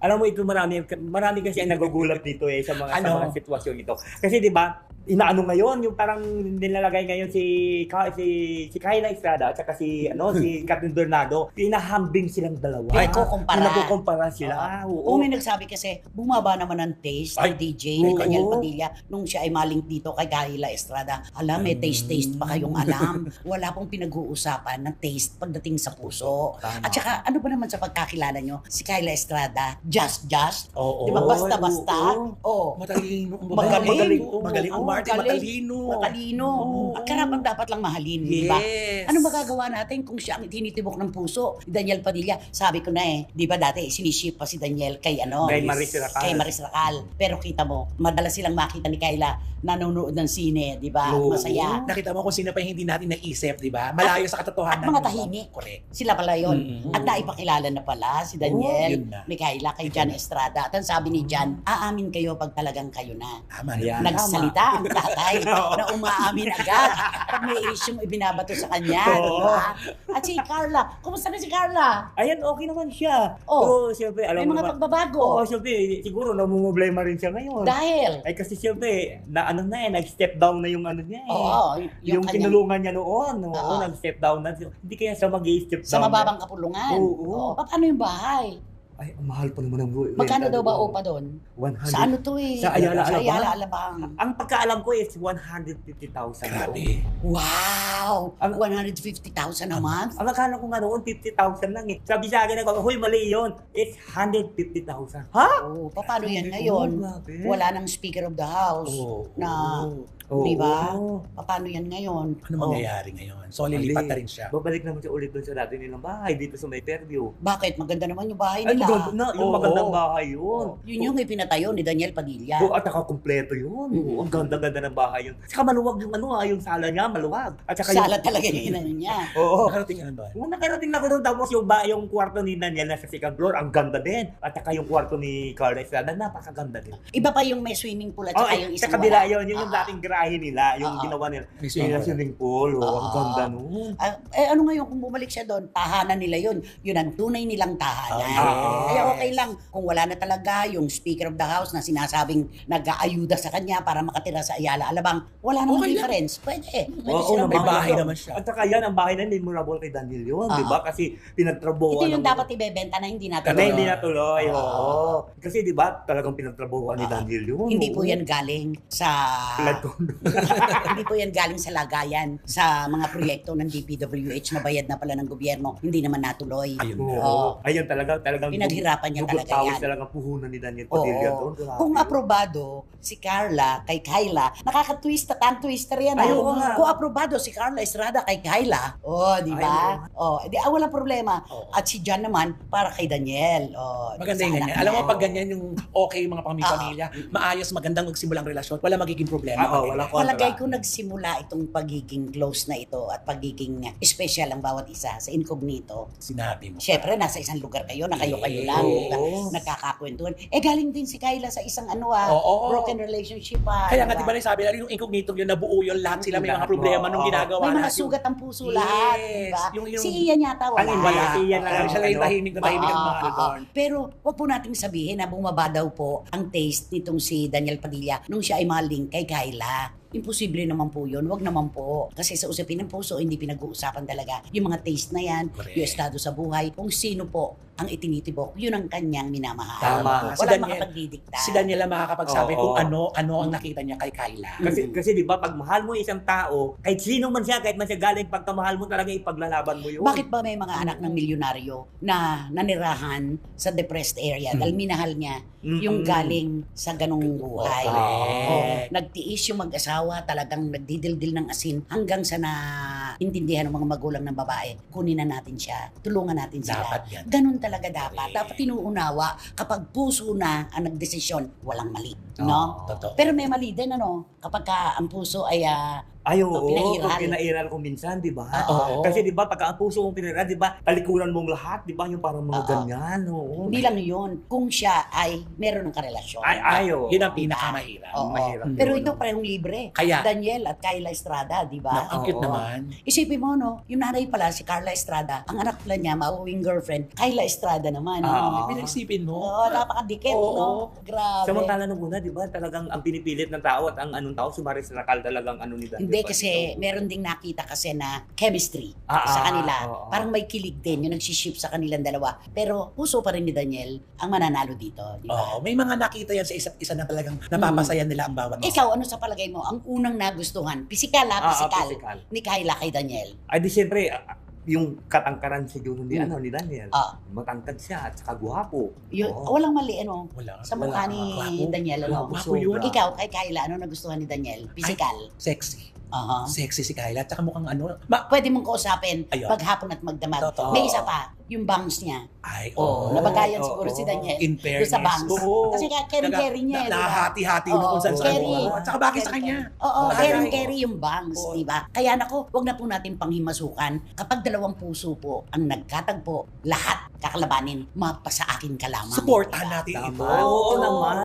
Alam mo ito, marami kasi ang nagugulat dito sa mga sitwasyon ito. Kasi 'di ba, inaano ngayon yung parang nilalagay ngayon si Kyla Estrada at saka si Catherine Bernardo, pinahambing silang dalawa. Ay, kukumpara sila. Oo, may nagsabi kasi bumaba naman ang taste ng DJ ni Daniel Padilla nung siya ay malink dito kay Kyla Estrada. Alam, may taste pa kayong alam. Wala pong pinag-uusapan ng taste pagdating sa puso. Tama. At saka ano ba naman sa pagkakilala nyo, si Kyla Estrada, just. Oo. Di ba? Basta-basta. Oo. Matalino. Magaling umarte, matalino. At karapat dapat lang mahalin, di ba? Ano magagawa natin kung siya ang tinitibok ng puso? Daniel Padilla, sabi ko na di ba dati siniship pa si Daniel kay Maris Racal. Pero kita mo, madalas silang makita ni Kyla nanonood ng sine, di ba? Masaya. Nakita mo kung sino pa yung hindi natin naisip, di ba? Malayo sa katotohanan. At mga tahimik. Correct. Sila pala yun. At naipakilala na pala si Daniel ni Kyla kay Jan Estrada. At ang sabi ni Jan, aamin kayo pag talagang kayo na. Tama yan. Nagsalita ang tatay na umaamin agad pag may issue ibinabato sa kanya. Diba? At si Carla, kumusta na si Carla? Ayan, okay naman siya. Oh, so, siyempre, alam may mo mga naman, pagbabago. siyempre, siguro namumblema rin siya ngayon. Dahil? Ay kasi siyempre, nag-step down na yung niya Oo, yung kanyang- kinulungan niya noon. Oo. Nag-step down na. Hindi kaya siya mag-step down. Sa mababang kapulungan. Oo. Paano yung bahay? Ay, ang mahal pa naman ang buhay. Magkano daw ba upa doon? 100. Sa ano to Sa Ayala Alabang. Ang pagkaalam ko is 150,000. Grabe. Wow! 150,000 a month? Ang akala ko nga noon, 50,000 lang Sabi sa akin, huy, mali yun. It's 150,000. Ha? Oh, paano yan ngayon? grabe. Wala nang Speaker of the House na, di ba? Paano yan ngayon? Ano mangyayari ngayon? So, lilipat na rin siya. Babalik naman siya ulit doon sa dati nilang bahay, dito sa may Fairview. Bakit? Maganda naman yung bahay Ay, nila. yung magandang bahay yun. Yun yung ipinatayo ni Daniel Padilla. At nakakumpleto yun. Ang ganda-ganda ng bahay yun. Saka maluwag yung yung sala niya, maluwag. At saka Sala talaga yung inano niya. Oo. Nakarating ka na ba? Nakarating na ko doon. Tapos yung kwarto ni Daniel nasa second floor, ang ganda din. At saka yung kwarto ni Carla Estrada, napakaganda din. Iba pa yung may swimming pool at saka yung isang sa kabila wala. yun yung dating garahe nila, yung ginawa nila. May swimming Pool. Ang ganda nun. Ano ngayon kung bumalik siya doon, tahanan nila yun. Yun ang tunay nilang tahanan. Kaya okay lang kung wala na talaga yung Speaker of the House na sinasabing nag-aayuda sa kanya para makatira sa Ayala Alabang. Wala namang difference. Pwede silang may bumalik. bahay naman siya. At saka yan, ang bahay na memorable kay Daniel yun, di ba? Kasi pinagtrabuhan. Ito yung dapat ibebenta na hindi natin. Kasi hindi natuloy. Kasi di ba, talagang pinagtrabuhan ni Daniel yun. Hindi po yan galing sa hindi po yan galing sa lagayan sa mga proyekto ng DPWH na bayad na pala ng gobyerno. Hindi naman natuloy. Ayun Oo. Oo. Ayun talagang Pinaghirapan niya talaga yan. Talagang puhunan ni Daniel Padilla doon. Oo. Kung aprobado si Carla kay Kyla, nakaka-twist at tongue-twister yan. Ayun nga. Kung aprobado si Carla Estrada kay Kyla, di ba? Walang problema. At si John naman para kay Daniel. Maganda yung sa ganyan. anak Alam mo, niya. pag ganyan yung okay yung mga pamilya, maayos, magandang magsimulang relasyon, wala magiging problema. Walang kontra. Palagay ko nagsimula itong pagiging close na ito at pagiging special ang bawat isa sa incognito. Sinabi mo. Siyempre, nasa isang lugar kayo, na kayo-kayo lang, Oo. nagkakakwentuhan. Galing din si Kyla sa isang Oo. broken relationship. Kaya nga, di ba sabi na yung incognito yun, nabuo yun, lahat sila may mga problema nung ginagawa May mga natin. sugat ang puso lahat, di ba? Yung- Si Ian yata wala. Wala. Si Ian lang. Siya lang yung tahimik na tahimik ang mga doon. Pero wag po nating sabihin na bumaba daw po ang taste nitong si Daniel Padilla nung siya ay maling kay Kyla. Imposible naman po yun. Wag naman po. Kasi sa usapin ng puso, hindi pinag-uusapan talaga. Yung mga taste na yan, Correct. yung estado sa buhay, kung sino po ang itinitibok, yun ang kanyang minamahal. Tama. Si Walang Daniel- makapagdidikta. Si Daniel ang makakapagsabi Oo. kung ano ang nakita niya kay Kyla. Kasi di ba, pag mahal mo isang tao, kahit sino man siya, kahit man siya galing, pagkamahal mo talaga ipaglalaban mo yun. Bakit ba may mga anak ng milyonaryo na nanirahan sa depressed area dahil minahal niya yung galing sa ganong buhay? Correct. Nagtiis yung mag-asawa, talagang nagdidildil ng asin hanggang sa naintindihan ng mga magulang ng babae, kunin na natin siya, tulungan natin sila. Dapat yan. Ganun talaga dapat. Dapat tinuunawa kapag puso na ang nagdesisyon, walang mali. No? Totoo. Pero may mali din, kapag ang puso ay Ay, oo. pinairal. Pinairal ko minsan, di ba? Oo. Kasi di ba, pagka ang puso mong pinairal, di ba, talikuran mong lahat, di ba? Yung parang mga ganyan. Oo. Hindi lang yun. Kung siya ay meron ng karelasyon. Oo. Yun ang pinakamahirap. Oo. Mahirap Pero yun. ito parehong libre. Kaya- Daniel at Kyla Estrada, di ba? Ang cute Oo. naman. Isipin mo, no? Yung nanay pala, si Carla Estrada, ang anak pala niya, mauwing girlfriend, Kyla Estrada naman. Ah. No? Pinagsipin mo. Oo, napakadikit, Oo. no? Grabe. Samantala nung una, di ba, talagang ang pinipilit ng tao at ang anong tao, si Maris Racal talagang ano ni Daniel. Hindi kasi meron ding nakita kasi na chemistry sa kanila. Oo. Parang may kilig din yung nagsiship sa kanilang dalawa. Pero puso pa rin ni Daniel ang mananalo dito, di ba? Oo, may mga nakita yan sa isa't isa na talagang napapasaya nila ang bawat isa. Ikaw, ano sa palagay mo? Ang unang nagustuhan, pisikal pisikal, physical. ni Kyla kay Daniel. Ay, di siyempre, yung katangkaran siguro ni, ni Daniel. Ah. Matangkad siya at saka gwapo. Yun, Oo. walang mali, ano? Wala. Sa mukha ni Gwapo. Daniel, ano? Gwapo yun. Ikaw, kay Kyla, ano nagustuhan ni Daniel? Pisikal. Sexy. Aha. Sexy si Kyla. At saka mukhang ano. Pwede mong kausapin Ayun. paghapon at magdamag. Totoo. May isa pa, yung bangs niya. Ay, Oo, oo. nabagayan oo, siguro oo. si Daniel. In fairness. Doon sa bangs. Oo. Kasi carry niya, di ba? Nahati-hati mo Oo, kung saan saan. carry. At saka bagay sa kanya. Oo, Bagay. carry yung bangs, Oo. di ba? Kaya nako, wag na po natin panghimasukan. Kapag dalawang puso po ang nagkatagpo, lahat kakalabanin, mapasa akin ka lamang. Supportahan Di ba? natin ito. Tama. Oo naman.